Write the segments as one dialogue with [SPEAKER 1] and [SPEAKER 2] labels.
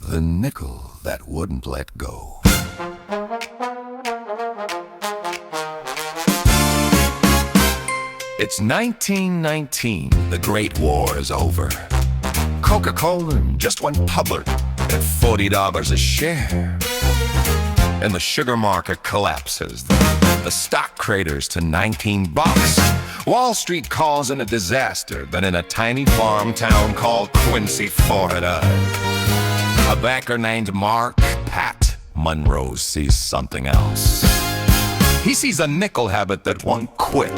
[SPEAKER 1] The nickel that wouldn't let go. It's 1919, the Great War is over. Coca-Cola just went public at $40 a share. And the sugar market collapses. The stock craters to $19. Wall Street calls it a disaster, but in a tiny farm town called Quincy, Florida, a banker named Pat Munroe sees something else. He sees a nickel habit that won't quit.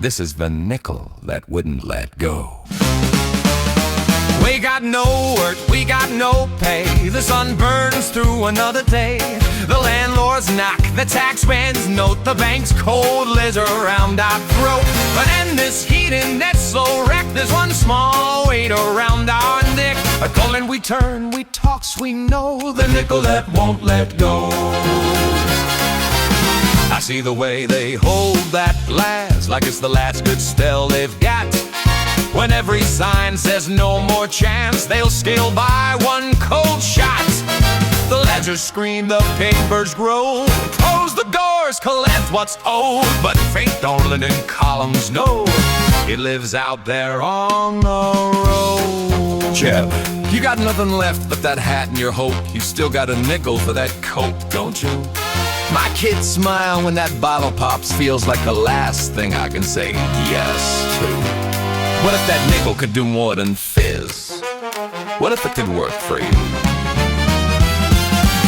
[SPEAKER 1] This is the nickel that wouldn't let go. We got no work, we got no pay. The sun burns through another day. The landlord's knock, the taxman's note, the bank's cold lays around our throat. But in this heating that's so wrecked, there's one small weight around our neck. A calling we turn, we talks, we know the nickel that won't let go. I see the way they hold that glass like it's the last good spell they've got. When every sign says no more chance, they'll scale by one cold shot. The ledgers scream, the papers grow, close the doors, collect what's owed. But fate don't let in columns know it lives out there on the road. Jeb, you got nothing left but that hat and your hope. You still got a nickel for that coat, don't you? My kids smile when that bottle pops, feels like the last thing I can say yes to. What if that nickel could do more than fizz? What if it could work for you?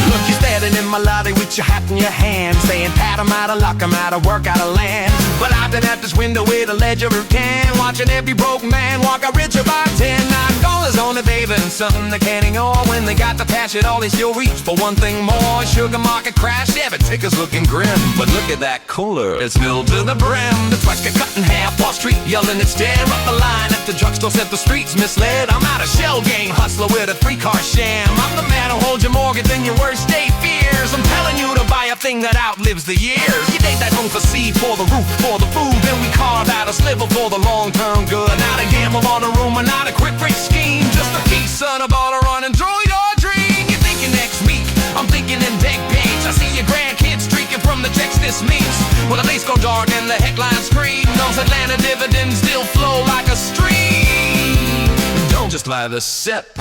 [SPEAKER 1] Look, you're standing in my lobby with your hat in your hand, saying pat 'em out of luck, 'em out of work, out of land. But I've been at this window with a ledger of 10, watching every broke man walk out richer by 10. $9 on the baby and something they can't ignore. When they got to pass it all, they still reach for one thing more. Sugar market crash, debit tickers looking grim. But look at that cooler, it's filled to the brim. The trucks get cut in half, Wall Street yelling it's dead. Up the line at the drugstore said the streets misled. I'm out of shell game hustler with a 3-car sham. I'm the man who holds your mortgage in your worst day fears. I'm telling you to buy a thing that outlives the years. You take that home for seed, for the roof, for the food. Then we carve out a sliver for the long-term good. Not a gamble on a rumor, not a quick rich scheme. Just a piece of the ball to run and draw your dream. You're thinking next week, I'm thinking in deck page. I see your grandkids streaking from the checks this means. Well, the lace go dark and the headlines scream. Those Atlanta dividends still flow like a stream. Don't just lie the sip,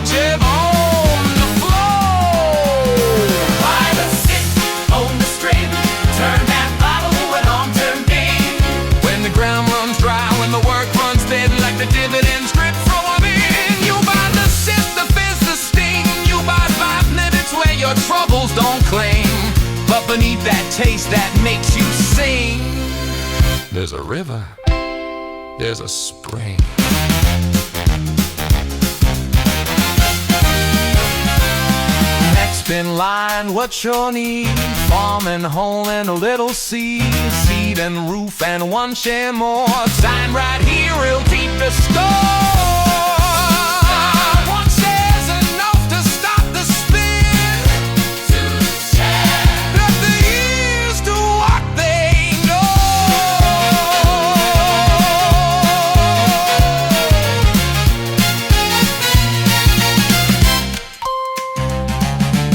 [SPEAKER 1] Jib on the floor.
[SPEAKER 2] By the sit, on the strip, turn that bottle with long-term gain.
[SPEAKER 1] When the ground runs dry, when the work runs dead, like the dividend strip, throw 'em in. You buy the sip, the fizz, the sting. You buy 5 minutes where your troubles don't claim. But beneath that taste that makes you sing, there's a river, there's a spring. Next in line, what you'll need: farming, home, and a little seed. Seed and roof and one share more. Sign right here, real deep to store. One share's enough to stop the spin.
[SPEAKER 2] 2 shares.
[SPEAKER 1] Let the years do what they know.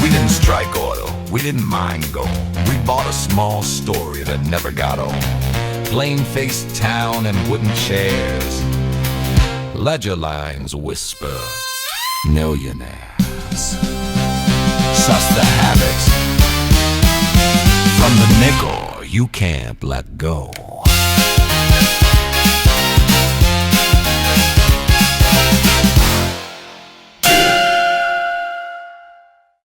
[SPEAKER 1] We didn't strike oil, we didn't mine gold. We bought a small story that never got old. Plain-faced town and wooden chairs. Ledger lines whisper, millionaires. Suss the habits. From the nickel you can't let go.